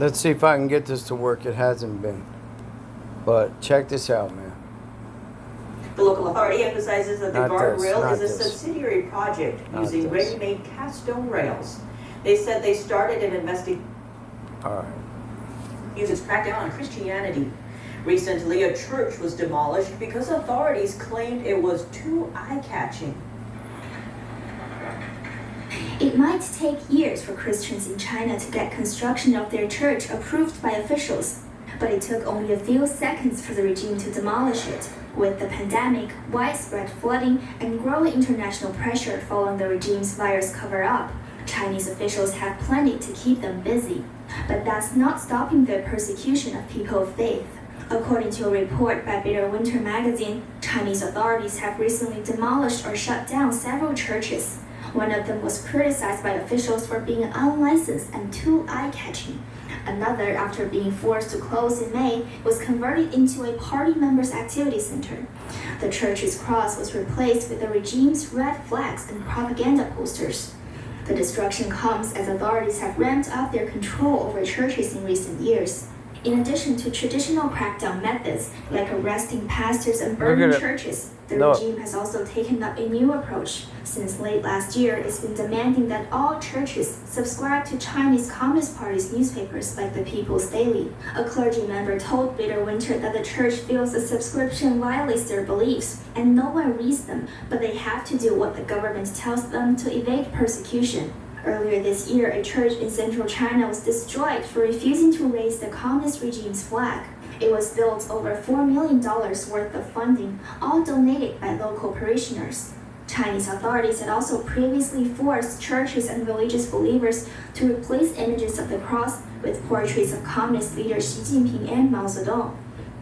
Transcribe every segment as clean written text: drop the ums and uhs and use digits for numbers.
Let's see if I can get this to work. It hasn't been. But check this out, man. The local authority emphasizes that the Not guardrail is this, a not this. subsidiary project Not using this. ready-made cast stone rails. They said they started an investigation All right. uses crackdown on Christianity. Recently, a church was demolished because authorities claimed it was too eye-catching. It might take years for Christians in China to get construction of their church approved by officials, but it took only a few seconds for the regime to demolish it. With the pandemic, widespread flooding, and growing international pressure following the regime's virus cover-up, Chinese officials have plenty to keep them busy. But that's not stopping the persecution of people of faith. According to a report by Bitter Winter magazine, Chinese authorities have recently demolished or shut down several churches. One of them was criticized by officials for being unlicensed and too eye-catching. Another, after being forced to close in May, was converted into a party members' activity center. The church's cross was replaced with the regime's red flags and propaganda posters. The destruction comes as authorities have ramped up their control over churches in recent years. In addition to traditional crackdown methods like arresting pastors and burning churches, the regime has also taken up a new approach. Since late last year, it's been demanding that all churches subscribe to Chinese Communist Party's newspapers like the People's Daily. A clergy member told Bitter Winter that the church feels the subscription violates their beliefs, and no one reads them, but they have to do what the government tells them to evade persecution. Earlier this year, a church in central China was destroyed for refusing to raise the communist regime's flag. It was built over $4 million worth of funding, all donated by local parishioners. Chinese authorities had also previously forced churches and religious believers to replace images of the cross with portraits of communist leaders Xi Jinping and Mao Zedong.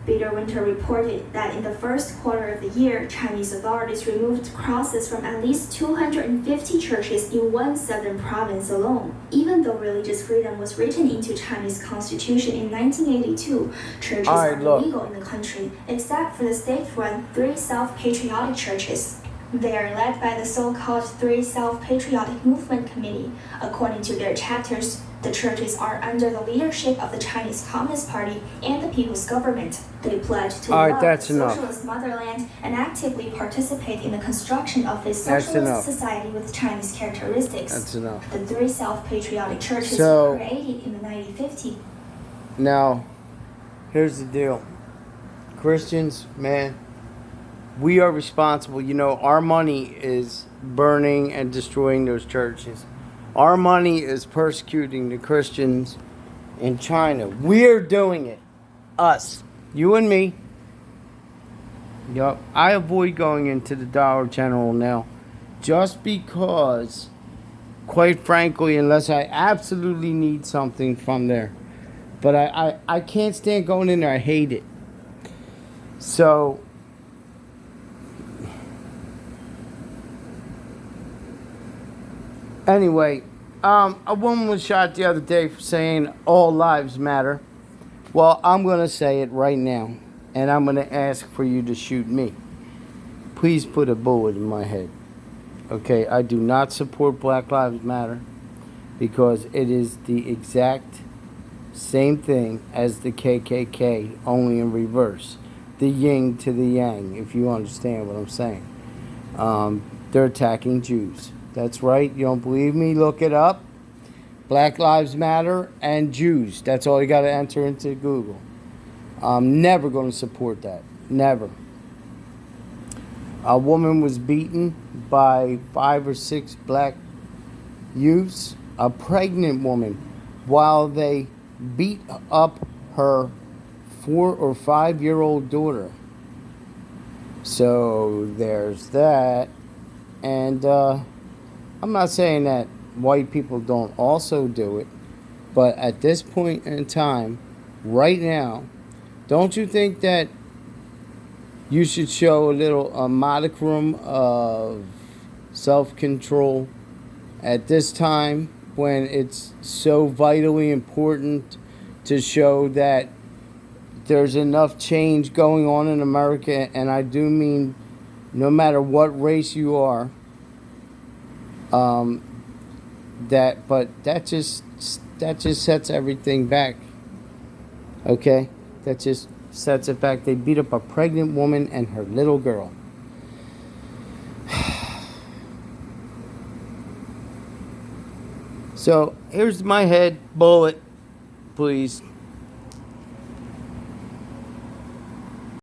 Bitter Winter reported that in the first quarter of the year, Chinese authorities removed crosses from at least 250 churches in one southern province alone. Even though religious freedom was written into Chinese constitution in 1982, churches are illegal in the country, except for the state-run Three Self-Patriotic Churches. They are led by the so-called Three Self-Patriotic Movement Committee. According to their chapters, the churches are under the leadership of the Chinese Communist Party and the People's Government. They pledge to love the socialist motherland and actively participate in the construction of a socialist society with Chinese characteristics. That's enough. The Three Self-Patriotic Churches were created in the 1950s. Now, here's the deal. Christians, man, we are responsible. You know, our money is burning and destroying those churches. Our money is persecuting the Christians in China. We're doing it. Us. You and me. Yup. I avoid going into the Dollar General now just because, quite frankly, unless I absolutely need something from there. But I can't stand going in there. I hate it. So, anyway, a woman was shot the other day for saying all lives matter. Well, I'm going to say it right now, and I'm going to ask for you to shoot me. Please put a bullet in my head. Okay, I do not support Black Lives Matter because it is the exact same thing as the KKK, only in reverse. The yin to the yang, if you understand what I'm saying. They're attacking Jews. That's right. You don't believe me? Look it up. Black Lives Matter and Jews. That's all you got to enter into Google. I'm never going to support that. Never. A woman was beaten by 5 or 6 black youths, a pregnant woman, while they beat up her 4 or 5-year-old daughter. So there's that. And I'm not saying that white people don't also do it, but at this point in time, right now, don't you think that you should show a modicum of self-control at this time when it's so vitally important to show that there's enough change going on in America? And I do mean no matter what race you are, that just sets everything back. Okay? That just sets it back. They beat up a pregnant woman and her little girl. So here's my head bullet, please.